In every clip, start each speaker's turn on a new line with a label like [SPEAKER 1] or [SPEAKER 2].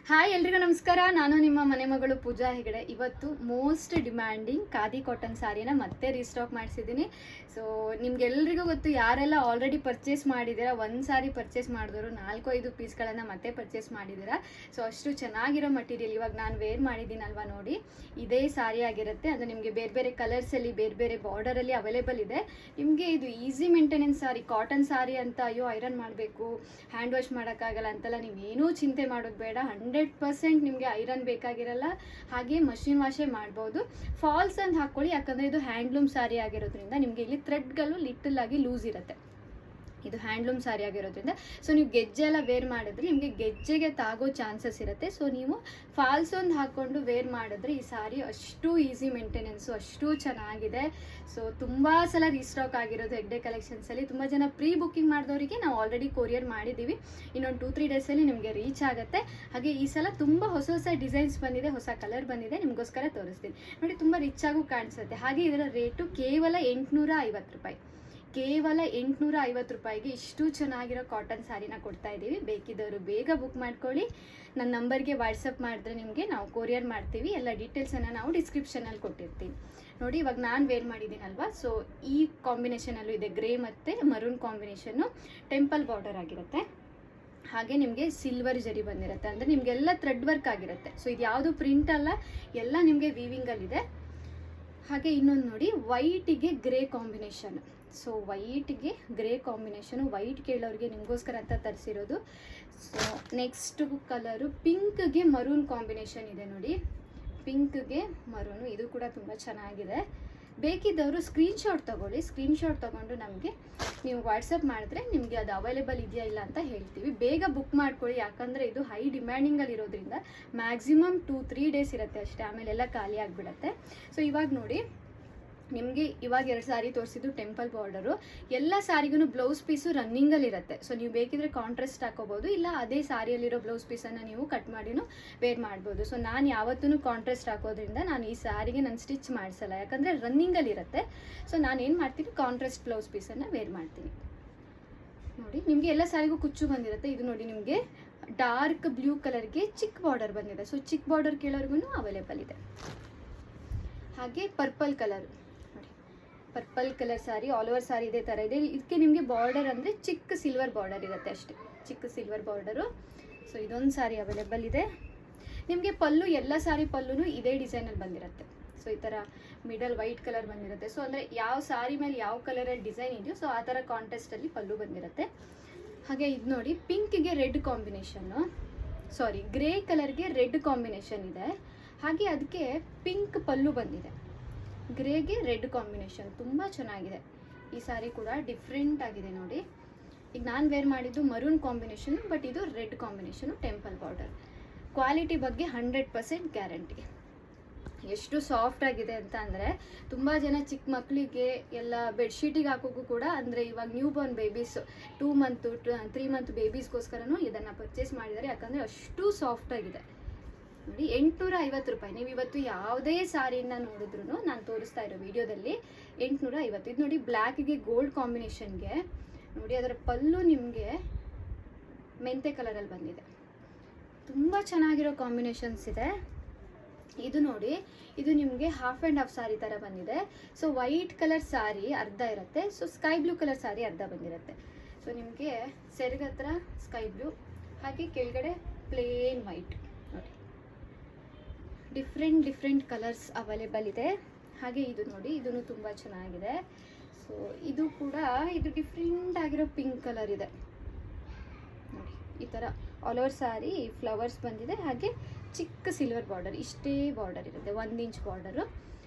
[SPEAKER 1] Hi ಎಲ್ರಿಗೂ ನಮಸ್ಕಾರ. ನಾನು ನಿಮ್ಮ ಮನೆ ಮಗಳು ಪೂಜಾ ಹೆಗಡೆ. ಇವತ್ತು ಮೋಸ್ಟ್ ಡಿಮ್ಯಾಂಡಿಂಗ್ ಖಾದಿ ಕಾಟನ್ ಸಾರಿನ ಮತ್ತೆ ರೀಸ್ಟಾಕ್ ಮಾಡಿಸಿದ್ದೀನಿ. ಸೊ ನಿಮ್ಗೆಲ್ರಿಗೂ ಗೊತ್ತು, ಯಾರೆಲ್ಲ ಆಲ್ರೆಡಿ ಪರ್ಚೇಸ್ ಮಾಡಿದ್ದೀರಾ, ಒಂದು ಸಾರಿ ಪರ್ಚೇಸ್ ಮಾಡಿದವರು 4-5 ಪೀಸ್ಗಳನ್ನು ಮತ್ತೆ ಪರ್ಚೇಸ್ ಮಾಡಿದ್ದೀರಾ. ಸೊ ಅಷ್ಟು ಚೆನ್ನಾಗಿರೋ ಮಟೀರಿಯಲ್ ಇವಾಗ ನಾನು ವೇರ್ ಮಾಡಿದ್ದೀನಲ್ವಾ, ನೋಡಿ ಇದೇ ಸಾರಿ ಆಗಿರುತ್ತೆ. ಅದು ನಿಮಗೆ ಬೇರೆ ಬೇರೆ ಕಲರ್ಸಲ್ಲಿ ಬೇರೆ ಬೇರೆ ಬಾರ್ಡರಲ್ಲಿ ಅವೈಲೇಬಲ್ ಇದೆ. ನಿಮಗೆ ಇದು ಈಸಿ ಮೇಂಟೆನೆನ್ಸ್ ಸಾರಿ, ಕಾಟನ್ ಸಾರಿ ಅಂತ ಅಯ್ಯೋ ಐರನ್ ಮಾಡಬೇಕು, ಹ್ಯಾಂಡ್ ವಾಶ್ ಮಾಡೋಕ್ಕಾಗಲ್ಲ ಅಂತೆಲ್ಲ ನೀವೇನೂ ಚಿಂತೆ ಮಾಡೋದು ಬೇಡ. 100% ನಿಮಗೆ ಐರನ್ ಬೇಕಾಗಿರಲ್ಲ, ಹಾಗೆ ಮಷಿನ್ ವಾಶೇ ಮಾಡ್ಬೋದು. ಫಾಲ್ಸ್ ಅಂತ ಹಾಕ್ಕೊಳ್ಳಿ, ಯಾಕಂದರೆ ಇದು ಹ್ಯಾಂಡ್ಲೂಮ್ ಸಾರಿ ಆಗಿರೋದ್ರಿಂದ ನಿಮಗೆ ಇಲ್ಲಿ ಥ್ರೆಡ್ಗಳು ಲಿಟಲ್ ಆಗಿ ಲೂಸ್ ಇರುತ್ತೆ. ಇದು ಹ್ಯಾಂಡ್ಲೂಮ್ ಸಾರಿ ಆಗಿರೋದ್ರಿಂದ ಸೊ ನೀವು ಗೆಜ್ಜೆ ಎಲ್ಲ ವೇರ್ ಮಾಡಿದ್ರೆ ನಿಮಗೆ ಗೆಜ್ಜೆಗೆ ತಾಗೋ ಚಾನ್ಸಸ್ ಇರುತ್ತೆ. ಸೊ ನೀವು ಫಾಲ್ಸ್ ಒಂದು ಹಾಕ್ಕೊಂಡು ವೇರ್ ಮಾಡಿದ್ರೆ ಈ ಸಾರಿ ಅಷ್ಟು ಈಸಿ ಮೇಂಟೆನೆನ್ಸು, ಅಷ್ಟು ಚೆನ್ನಾಗಿದೆ. ಸೊ ತುಂಬ ಸಲ ರೀಸ್ಟಾಕ್ ಆಗಿರೋದು ಹೆಗ್ಡೆ ಕಲೆಕ್ಷನ್ಸಲ್ಲಿ. ತುಂಬ ಜನ ಪ್ರೀ ಬುಕ್ಕಿಂಗ್ ಮಾಡಿದವರಿಗೆ ನಾವು ಆಲ್ರೆಡಿ ಕೊರಿಯರ್ ಮಾಡಿದ್ದೀವಿ. ಇನ್ನೊಂದು 2-3 ಡೇಸಲ್ಲಿ ನಿಮಗೆ ರೀಚ್ ಆಗುತ್ತೆ. ಹಾಗೆ ಈ ಸಲ ತುಂಬ ಹೊಸ ಹೊಸ ಡಿಸೈನ್ಸ್ ಬಂದಿದೆ, ಹೊಸ ಕಲರ್ ಬಂದಿದೆ, ನಿಮಗೋಸ್ಕರ ತೋರಿಸ್ತೀನಿ ನೋಡಿ. ತುಂಬ ರಿಚ್ ಆಗೂ ಕಾಣಿಸುತ್ತೆ. ಹಾಗೆ ಇದರ ರೇಟು ಕೇವಲ 850 ರೂಪಾಯಿ. ಕೇವಲ 850 ರೂಪಾಯಿಗೆ ಇಷ್ಟು ಚೆನ್ನಾಗಿರೋ ಕಾಟನ್ ಸ್ಯಾರಿನ ಕೊಡ್ತಾ ಇದ್ದೀವಿ. ಬೇಕಿದ್ದವರು ಬೇಗ ಬುಕ್ ಮಾಡ್ಕೊಳ್ಳಿ. ನನ್ನ ನಂಬರ್ಗೆ ವಾಟ್ಸಪ್ ಮಾಡಿದ್ರೆ ನಿಮಗೆ ನಾವು ಕೊರಿಯರ್ ಮಾಡ್ತೀವಿ. ಎಲ್ಲ ಡೀಟೇಲ್ಸನ್ನು ನಾವು ಡಿಸ್ಕ್ರಿಪ್ಷನಲ್ಲಿ ಕೊಟ್ಟಿರ್ತೀವಿ. ನೋಡಿ ಇವಾಗ ನಾನು ವೇರ್ ಮಾಡಿದ್ದೀನಲ್ವಾ, ಸೊ ಈ ಕಾಂಬಿನೇಷನಲ್ಲೂ ಇದೆ, ಗ್ರೇ ಮತ್ತು ಮರೂನ್ ಕಾಂಬಿನೇಷನ್ನು, ಟೆಂಪಲ್ ಬಾರ್ಡರ್ ಆಗಿರುತ್ತೆ. ಹಾಗೆ ನಿಮಗೆ ಸಿಲ್ವರ್ ಜರಿ ಬಂದಿರುತ್ತೆ, ಅಂದರೆ ನಿಮಗೆಲ್ಲ ಥ್ರೆಡ್ ವರ್ಕ್ ಆಗಿರುತ್ತೆ. ಸೊ ಇದು ಯಾವುದು ಪ್ರಿಂಟ್ ಅಲ್ಲ, ಎಲ್ಲ ನಿಮಗೆ ವೀವಿಂಗಲ್ಲಿದೆ. ಹಾಗೆ ಇನ್ನೊಂದು ನೋಡಿ, ವೈಟಿಗೆ ಗ್ರೇ ಕಾಂಬಿನೇಷನ್. ಸೊ ವೈಟ್ಗೆ ಗ್ರೇ ಕಾಂಬಿನೇಷನು, ವೈಟ್ ಕೇಳೋರಿಗೆ ನಿಮಗೋಸ್ಕರ ಅಂತ ತರಿಸಿರೋದು. ಸೊ ನೆಕ್ಸ್ಟ್ ಕಲರು ಪಿಂಕ್ಗೆ ಮರೂನ್ ಕಾಂಬಿನೇಷನ್ ಇದೆ ನೋಡಿ, ಪಿಂಕ್ಗೆ ಮರೂನು, ಇದು ಕೂಡ ತುಂಬ ಚೆನ್ನಾಗಿದೆ. ಬೇಕಿದ್ದವರು ಸ್ಕ್ರೀನ್ಶಾಟ್ ತೊಗೊಳ್ಳಿ. ಸ್ಕ್ರೀನ್ಶಾಟ್ ತೊಗೊಂಡು ನಮಗೆ ನೀವು ವಾಟ್ಸಪ್ ಮಾಡಿದ್ರೆ ನಿಮಗೆ ಅದು ಅವೈಲೇಬಲ್ ಇದೆಯಾ ಇಲ್ಲ ಅಂತ ಹೇಳ್ತೀವಿ. ಬೇಗ ಬುಕ್ ಮಾಡ್ಕೊಳ್ಳಿ, ಯಾಕಂದರೆ ಇದು ಹೈ ಡಿಮ್ಯಾಂಡಿಂಗಲ್ಲಿ ಇರೋದ್ರಿಂದ ಮ್ಯಾಕ್ಸಿಮಮ್ 2-3 ಡೇಸ್ ಇರುತ್ತೆ ಅಷ್ಟೇ, ಆಮೇಲೆಲ್ಲ ಖಾಲಿ ಆಗಿಬಿಡತ್ತೆ. ಸೊ ಇವಾಗ ನೋಡಿ ನಿಮಗೆ ಇವಾಗ 2 ಸಾರಿ ತೋರಿಸಿದ್ದು ಟೆಂಪಲ್ ಬಾರ್ಡರು. ಎಲ್ಲ ಸಾರಿಗೂ ಬ್ಲೌಸ್ ಪೀಸು ರನ್ನಿಂಗಲ್ಲಿರುತ್ತೆ. ಸೊ ನೀವು ಬೇಕಿದ್ರೆ ಕಾಂಟ್ರಾಸ್ಟ್ ಹಾಕೋಬೋದು, ಇಲ್ಲ ಅದೇ ಸಾರಿಯಲ್ಲಿರೋ ಬ್ಲೌಸ್ ಪೀಸನ್ನು ನೀವು ಕಟ್ ಮಾಡಿನೂ ವೇರ್ ಮಾಡ್ಬೋದು. ಸೊ ನಾನು ಯಾವತ್ತೂ ಕಾಂಟ್ರಾಸ್ಟ್ ಹಾಕೋದ್ರಿಂದ ನಾನು ಈ ಸಾರಿಗೆ ನಾನು ಸ್ಟಿಚ್ ಮಾಡಿಸಲ್ಲ, ಯಾಕಂದರೆ ರನ್ನಿಂಗಲ್ಲಿರುತ್ತೆ. ಸೊ ನಾನು ಏನು ಮಾಡ್ತೀನಿ, ಕಾಂಟ್ರಾಸ್ಟ್ ಬ್ಲೌಸ್ ಪೀಸನ್ನು ವೇರ್ ಮಾಡ್ತೀನಿ. ನೋಡಿ ನಿಮಗೆ ಎಲ್ಲ ಸಾರಿಗೂ ಕುಚ್ಚು ಬಂದಿರುತ್ತೆ. ಇದು ನೋಡಿ ನಿಮಗೆ ಡಾರ್ಕ್ ಬ್ಲೂ ಕಲರ್ಗೆ ಚಿಕ್ಕ ಬಾರ್ಡರ್ ಬಂದಿದೆ. ಸೊ ಚಿಕ್ಕ ಬಾರ್ಡರ್ ಕೇಳೋರ್ಗು ಅವೈಲೇಬಲ್ ಇದೆ. ಹಾಗೆ ಪರ್ಪಲ್ ಕಲರ್ ನೋಡಿ, ಪರ್ಪಲ್ ಕಲರ್ ಸಾರಿ, ಆಲ್ ಓವರ್ ಸಾರಿ ಇದೇ ಥರ ಇದೆ. ಇದಕ್ಕೆ ನಿಮಗೆ ಬಾರ್ಡರ್ ಅಂದರೆ ಚಿಕ್ಕ ಸಿಲ್ವರ್ ಬಾರ್ಡರ್ ಇರುತ್ತೆ ಅಷ್ಟೇ, ಚಿಕ್ಕ ಸಿಲ್ವರ್ ಬಾರ್ಡರು. ಸೊ ಇದೊಂದು ಸಾರಿ ಅವೈಲೇಬಲ್ ಇದೆ. ನಿಮಗೆ ಪಲ್ಲು, ಎಲ್ಲ ಸಾರಿ ಪಲ್ಲುನೂ ಇದೇ ಡಿಸೈನಲ್ಲಿ ಬಂದಿರುತ್ತೆ. ಸೊ ಈ ಥರ ಮಿಡಲ್ ವೈಟ್ ಕಲರ್ ಬಂದಿರುತ್ತೆ. ಸೊ ಅಂದರೆ ಯಾವ ಸಾರಿ ಮೇಲೆ ಯಾವ ಕಲರಲ್ಲಿ ಡಿಸೈನ್ ಇದೆಯೋ ಸೊ ಆ ಥರ ಕಾಂಟ್ರಾಸ್ಟಲ್ಲಿ ಪಲ್ಲು ಬಂದಿರುತ್ತೆ. ಹಾಗೆ ಇದು ನೋಡಿ, ಪಿಂಕ್ಗೆ ರೆಡ್ ಕಾಂಬಿನೇಷನ್ನು, ಸಾರಿ ಗ್ರೇ ಕಲರ್ಗೆ ರೆಡ್ ಕಾಂಬಿನೇಷನ್ ಇದೆ. ಹಾಗೆ ಅದಕ್ಕೆ ಪಿಂಕ್ ಪಲ್ಲು ಬಂದಿದೆ, ಗ್ರೇಗೆ ರೆಡ್ ಕಾಂಬಿನೇಷನ್, ತುಂಬ ಚೆನ್ನಾಗಿದೆ. ಈ ಸಾರಿ ಕೂಡ ಡಿಫ್ರೆಂಟ್ ಆಗಿದೆ ನೋಡಿ. ಈಗ ನಾನು ವೇರ್ ಮಾಡಿದ್ದು ಮರೂನ್ ಕಾಂಬಿನೇಷನು, ಬಟ್ ಇದು red combination, temple border. Quality ಬಗ್ಗೆ 100% ಗ್ಯಾರಂಟಿ. ಎಷ್ಟು ಸಾಫ್ಟ್ ಆಗಿದೆ ಅಂತ ಅಂದರೆ ತುಂಬ ಜನ ಚಿಕ್ಕ ಮಕ್ಕಳಿಗೆ ಎಲ್ಲ ಬೆಡ್ಶೀಟಿಗೆ ಹಾಕೋಕ್ಕೂ ಕೂಡ, ಅಂದರೆ ಇವಾಗ new born babies 2 month 3 month ಬೇಬೀಸ್ಗೋಸ್ಕರನೂ ಇದನ್ನು ಪರ್ಚೇಸ್ ಮಾಡಿದ್ದಾರೆ, ಯಾಕಂದರೆ ಅಷ್ಟು ಸಾಫ್ಟ್ ಆಗಿದೆ ನೋಡಿ. 850 ರೂಪಾಯಿ. ನೀವು ಇವತ್ತು ಯಾವುದೇ ಸಾರಿನ ನೋಡಿದ್ರು, ನಾನು ತೋರಿಸ್ತಾ ಇರೋ ವಿಡಿಯೋದಲ್ಲಿ 850. ಇದು ನೋಡಿ ಬ್ಲ್ಯಾಕ್ಗೆ ಗೋಲ್ಡ್ ಕಾಂಬಿನೇಷನ್ಗೆ ನೋಡಿ, ಅದರ ಪಲ್ಲು ನಿಮಗೆ ಮೆಂತೆ ಕಲರಲ್ಲಿ ಬಂದಿದೆ. ತುಂಬ ಚೆನ್ನಾಗಿರೋ ಕಾಂಬಿನೇಷನ್ಸ್ ಇದೆ. ಇದು ನೋಡಿ, ಇದು ನಿಮಗೆ ಹಾಫ್ ಆ್ಯಂಡ್ ಹಾಫ್ ಸಾರಿ ಥರ ಬಂದಿದೆ. ಸೊ ವೈಟ್ ಕಲರ್ ಸಾರಿ ಅರ್ಧ ಇರುತ್ತೆ, ಸೊ ಸ್ಕೈ ಬ್ಲೂ ಕಲರ್ ಸಾರಿ ಅರ್ಧ ಬಂದಿರುತ್ತೆ. ಸೊ ನಿಮಗೆ ಸೆರಗತ್ರ ಸ್ಕೈ ಬ್ಲೂ, ಹಾಗೆ ಕೆಳಗಡೆ ಪ್ಲೇನ್ ವೈಟ್ ನೋಡಿ, ಡಿಫ್ರೆಂಟ್ ಕಲರ್ಸ್ ಅವೈಲೇಬಲ್ ಇದೆ. ಹಾಗೆ ಇದು ನೋಡಿ, ಇದೂ ತುಂಬ ಚೆನ್ನಾಗಿದೆ. ಸೊ ಇದು ಕೂಡ, ಇದು ಡಿಫ್ರೆಂಟ್ ಆಗಿರೋ ಪಿಂಕ್ ಕಲರ್ ಇದೆ ನೋಡಿ. ಈ ಥರ ಆಲ್ ಓವರ್ ಸಾರಿ ಫ್ಲವರ್ಸ್ ಬಂದಿದೆ. ಹಾಗೆ ಚಿಕ್ಕ ಸಿಲ್ವರ್ ಬಾರ್ಡರ್, ಇಷ್ಟೇ ಬಾರ್ಡರ್ ಇರುತ್ತೆ, 1 ಇಂಚ್ ಬಾರ್ಡರು.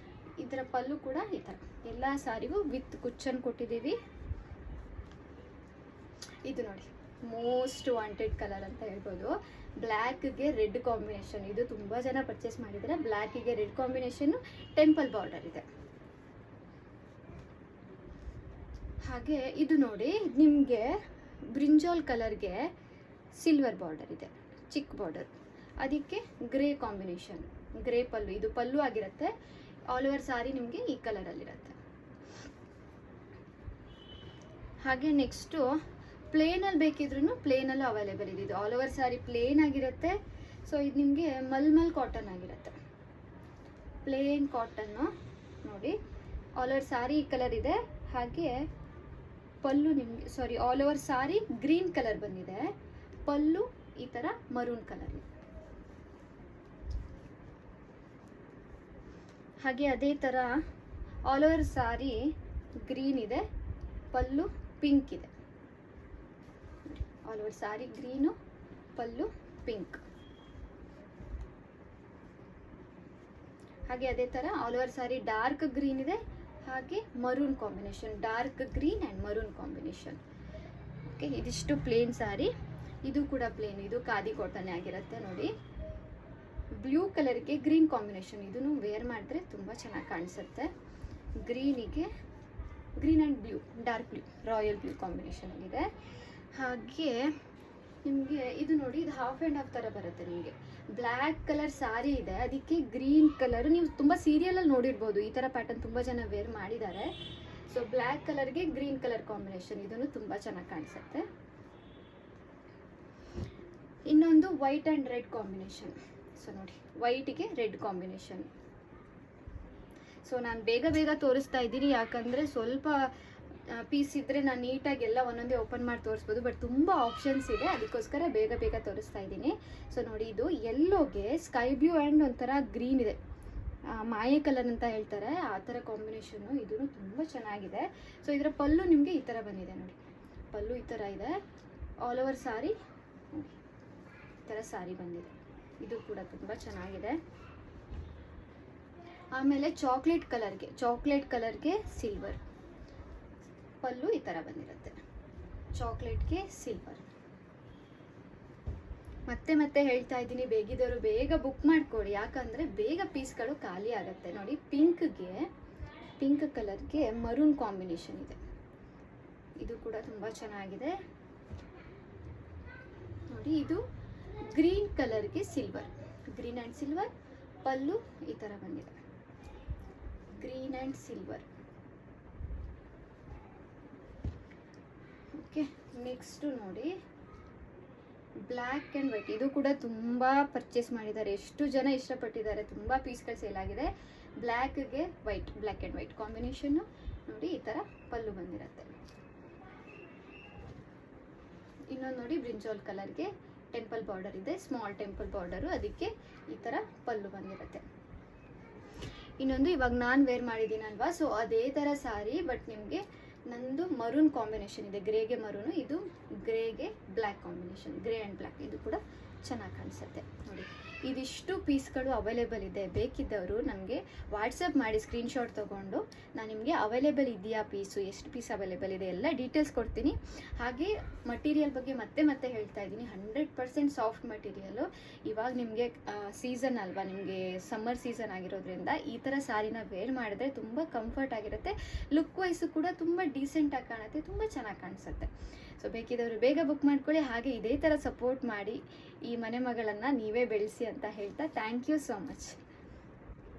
[SPEAKER 1] ಇದರ ಪಲ್ಲು ಕೂಡ ಈ ಥರ, ಎಲ್ಲ ಸಾರಿಗೂ ವಿತ್ ಕುಚ್ಚನ್ ಕೊಟ್ಟಿದ್ದೀವಿ. ಇದು ನೋಡಿ ಮೋಸ್ಟ್ ವಾಂಟೆಡ್ ಕಲರ್ ಅಂತ ಹೇಳ್ಬೋದು, ಬ್ಲ್ಯಾಕ್ಗೆ ರೆಡ್ ಕಾಂಬಿನೇಷನ್. ಇದು ತುಂಬ ಜನ ಪರ್ಚೇಸ್ ಮಾಡಿದರೆ. ಬ್ಲ್ಯಾಕಿಗೆ ರೆಡ್ ಕಾಂಬಿನೇಷನ್ನು, ಟೆಂಪಲ್ ಬಾರ್ಡರ್ ಇದೆ. ಹಾಗೆ ಇದು ನೋಡಿ ನಿಮಗೆ ಬ್ರಿಂಜಾಲ್ ಕಲರ್ಗೆ ಸಿಲ್ವರ್ ಬಾರ್ಡರ್ ಇದೆ, ಚಿಕ್ಕ ಬಾರ್ಡರ್. ಅದಕ್ಕೆ ಗ್ರೇ ಕಾಂಬಿನೇಷನ್, ಗ್ರೇ ಪಲ್ಲು, ಇದು ಪಲ್ಲು ಆಗಿರುತ್ತೆ. ಆಲ್ ಓವರ್ ಸಾರಿ ನಿಮಗೆ ಈ ಕಲರಲ್ಲಿರುತ್ತೆ. ಹಾಗೆ ನೆಕ್ಸ್ಟು ಪ್ಲೇನಲ್ಲಿ ಬೇಕಿದ್ರೂ ಪ್ಲೇನಲ್ಲೂ ಅವೈಲೇಬಲ್ ಇದೆ. ಇದು ಆಲ್ ಓವರ್ ಸಾರಿ ಪ್ಲೇನ್ ಆಗಿರುತ್ತೆ. ಸೊ ಇದು ನಿಮಗೆ ಮಲ್ಮಲ್ ಕಾಟನ್ ಆಗಿರುತ್ತೆ, ಪ್ಲೇನ್ ಕಾಟನ್ನು ನೋಡಿ. ಆಲ್ ಓವರ್ ಸಾರಿ ಈ ಕಲರ್ ಇದೆ, ಹಾಗೆ ಪಲ್ಲು ನಿಮಗೆ all over sari green colour ಬಂದಿದೆ, ಪಲ್ಲು ಈ ಥರ ಮರೂನ್ ಕಲರ್ ಇದೆ. ಹಾಗೆ ಅದೇ ಥರ ಆಲ್ ಓವರ್ ಸಾರಿ ಗ್ರೀನ್ ಇದೆ, ಪಲ್ಲು ಪಿಂಕ್ ಇದೆ. ಆಲ್ ಓವರ್ ಸಾರಿ ಗ್ರೀನು, ಪಲ್ಲು ಪಿಂಕ್. ಹಾಗೆ ಅದೇ ಥರ all over sari dark green ಇದೆ, ಹಾಗೆ maroon combination, dark green and maroon combination. Okay, ಇದಿಷ್ಟು ಪ್ಲೇನ್ ಸಾರಿ. ಇದು ಕೂಡ ಪ್ಲೇನ್, ಇದು ಖಾದಿ ಕಾಟನ್ ಆಗಿರುತ್ತೆ ನೋಡಿ. ಬ್ಲೂ ಕಲರ್ಗೆ ಗ್ರೀನ್ ಕಾಂಬಿನೇಷನ್, ಇದನ್ನು ವೇರ್ ಮಾಡಿದ್ರೆ ತುಂಬ ಚೆನ್ನಾಗಿ ಕಾಣಿಸುತ್ತೆ. ಗ್ರೀನಿಗೆ green and blue, dark blue, royal blue combination ಆಗಿದೆ. ಹಾಗೆ ನಿಮಗೆ ಇದು ನೋಡಿ, ಇದು ಹಾಫ್ ಆ್ಯಂಡ್ ಹಾಫ್ ಥರ ಬರುತ್ತೆ. ನಿಮಗೆ ಬ್ಲ್ಯಾಕ್ ಕಲರ್ ಸಾರಿ ಇದೆ, ಅದಕ್ಕೆ ಗ್ರೀನ್ ಕಲರ್, ನೀವು ತುಂಬ ಸೀರಿಯಲಲ್ಲಿ ನೋಡಿರ್ಬೋದು ಈ ಥರ ಪ್ಯಾಟರ್ನ್ ತುಂಬ ಜನ ವೇರ್ ಮಾಡಿದ್ದಾರೆ. ಸೊ ಬ್ಲ್ಯಾಕ್ ಕಲರ್ಗೆ ಗ್ರೀನ್ ಕಲರ್ ಕಾಂಬಿನೇಷನ್, ಇದನ್ನು ತುಂಬ ಚೆನ್ನಾಗಿ ಕಾಣಿಸುತ್ತೆ. ಇನ್ನೊಂದು white and red combination. So ನೋಡಿ, ವೈಟಿಗೆ ರೆಡ್ ಕಾಂಬಿನೇಷನ್. ಸೊ ನಾನು ಬೇಗ ತೋರಿಸ್ತಾ ಇದ್ದೀನಿ, ಯಾಕಂದರೆ ಸ್ವಲ್ಪ ಪೀಸ್ ಇದ್ದರೆ ನಾನು ನೀಟಾಗಿ ಎಲ್ಲ ಒಂದೊಂದೇ ಓಪನ್ ಮಾಡಿ ತೋರಿಸ್ಬೋದು, ಬಟ್ ತುಂಬ ಆಪ್ಷನ್ಸ್ ಇದೆ, ಅದಕ್ಕೋಸ್ಕರ ಬೇಗ ತೋರಿಸ್ತಾ ಇದ್ದೀನಿ. ಸೊ ನೋಡಿ, ಇದು ಯೆಲ್ಲೋಗೆ ಸ್ಕೈ ಬ್ಲೂ ಆ್ಯಂಡ್ ಒಂಥರ ಗ್ರೀನ್ ಇದೆ, ಮಾಯೆ ಕಲರ್ ಅಂತ ಹೇಳ್ತಾರೆ, ಆ ಥರ ಕಾಂಬಿನೇಷನ್ನು. ಇದೂ ತುಂಬ ಚೆನ್ನಾಗಿದೆ. ಸೊ ಇದರ ಪಲ್ಲು ನಿಮಗೆ ಈ ಥರ ಬಂದಿದೆ ನೋಡಿ, ಪಲ್ಲು ಈ ಥರ ಇದೆ. ಆಲ್ ಓವರ್ ಸಾರಿ ಈ ಥರ ಸಾರಿ ಬಂದಿದೆ, ಇದು ಕೂಡ ತುಂಬ ಚೆನ್ನಾಗಿದೆ. ಆಮೇಲೆ ಚಾಕ್ಲೇಟ್ ಕಲರ್ಗೆ ಸಿಲ್ವರ್ ಪಲ್ಲು ಈ ಥರ ಬಂದಿರುತ್ತೆ, ಚಾಕ್ಲೇಟ್ಗೆ ಸಿಲ್ವರ್. ಮತ್ತೆ ಹೇಳ್ತಾ ಇದ್ದೀನಿ, ಬೇಗಿದವರು ಬೇಗ ಬುಕ್ ಮಾಡ್ಕೊಳ್ಳಿ, ಯಾಕಂದರೆ ಬೇಗ ಪೀಸ್ಗಳು ಖಾಲಿ ಆಗುತ್ತೆ. ನೋಡಿ, ಪಿಂಕ್ ಕಲರ್ಗೆ ಮರೂನ್ ಕಾಂಬಿನೇಷನ್ ಇದೆ, ಇದು ಕೂಡ ತುಂಬ ಚೆನ್ನಾಗಿದೆ ನೋಡಿ. ಇದು ಗ್ರೀನ್ ಕಲರ್ಗೆ ಸಿಲ್ವರ್, ಗ್ರೀನ್ ಆ್ಯಂಡ್ ಸಿಲ್ವರ್, ಪಲ್ಲು ಈ ಥರ ಬಂದಿದೆ, green and silver. Okay, next ನೋಡಿ ಬ್ಲ್ಯಾಕ್ ಆ್ಯಂಡ್ ವೈಟ್. ಇದು ಕೂಡ ತುಂಬ ಪರ್ಚೇಸ್ ಮಾಡಿದ್ದಾರೆ, ಎಷ್ಟು ಜನ ಇಷ್ಟಪಟ್ಟಿದ್ದಾರೆ, ತುಂಬ ಪೀಸ್ಗಳು ಸೇಲ್ ಆಗಿದೆ. ಬ್ಲ್ಯಾಕ್ಗೆ ವೈಟ್, ಬ್ಲ್ಯಾಕ್ ಆ್ಯಂಡ್ ವೈಟ್ ಕಾಂಬಿನೇಷನ್ನು ನೋಡಿ, ಈ ಥರ ಪಲ್ಲು ಬಂದಿರುತ್ತೆ. ಇನ್ನೊಂದು ನೋಡಿ, ಬ್ರಿಂಜಾಲ್ ಕಲರ್ಗೆ ಟೆಂಪಲ್ ಬಾರ್ಡರ್ ಇದೆ, ಸ್ಮಾಲ್ ಟೆಂಪಲ್ ಬಾರ್ಡರು, ಅದಕ್ಕೆ ಈ ಥರ ಪಲ್ಲು ಬಂದಿರುತ್ತೆ. ಇನ್ನೊಂದು ಇವಾಗ ನಾನು ವೇರ್ ಮಾಡಿದ್ದೀನಲ್ವಾ, ಸೊ ಅದೇ ಥರ ಸಾರಿ, ಬಟ್ ನಿಮಗೆ ನಂದು ಮರೂನ್ ಕಾಂಬಿನೇಷನ್ ಇದೆ, ಗ್ರೇಗೆ ಮರೂನು, ಇದು ಗ್ರೇಗೆ black combination, grey and black. ಇದು ಕೂಡ ಚೆನ್ನಾಗಿ ಕಾಣಿಸುತ್ತೆ ನೋಡಿ. ಇದಿಷ್ಟು ಪೀಸ್ಗಳು ಅವೈಲೇಬಲ್ ಇದೆ, ಬೇಕಿದ್ದವರು ನನಗೆ ವಾಟ್ಸಪ್ ಮಾಡಿ ಸ್ಕ್ರೀನ್ಶಾಟ್ ತೊಗೊಂಡು ನಾನು ನಿಮಗೆ ಅವೈಲೇಬಲ್ ಇದೆಯಾ ಪೀಸು, ಎಷ್ಟು ಪೀಸ್ ಅವೈಲೇಬಲ್ ಇದೆ ಎಲ್ಲ ಡೀಟೇಲ್ಸ್ ಕೊಡ್ತೀನಿ. ಹಾಗೆ ಮಟೀರಿಯಲ್ ಬಗ್ಗೆ ಮತ್ತೆ ಹೇಳ್ತಾ ಇದ್ದೀನಿ, 100% ಸಾಫ್ಟ್ ಮಟೀರಿಯಲು. ಇವಾಗ ನಿಮಗೆ ಸೀಸನ್ ಅಲ್ವಾ, ನಿಮಗೆ ಸಮ್ಮರ್ ಸೀಸನ್ ಆಗಿರೋದ್ರಿಂದ ಈ ಥರ ಸಾರಿನ ವೇರ್ ಮಾಡಿದ್ರೆ ತುಂಬ ಕಂಫರ್ಟ್ ಆಗಿರುತ್ತೆ, ಲುಕ್ ವೈಸು ಕೂಡ ತುಂಬ ಡೀಸೆಂಟಾಗಿ ಕಾಣುತ್ತೆ, ತುಂಬ ಚೆನ್ನಾಗಿ ಕಾಣಿಸುತ್ತೆ. ಸೊ ಬೇಕಿದ್ದವರು ಬೇಗ ಬುಕ್ ಮಾಡ್ಕೊಳ್ಳಿ. ಹಾಗೆ ಇದೇ ಥರ ಸಪೋರ್ಟ್ ಮಾಡಿ ಈ ಮನೆ ಮಗಳನ್ನು ನೀವೇ ಬೆಳೆಸಿ ಅಂತ ಹೇಳ್ತಾ, ಥ್ಯಾಂಕ್ ಯು ಸೋ ಮಚ್.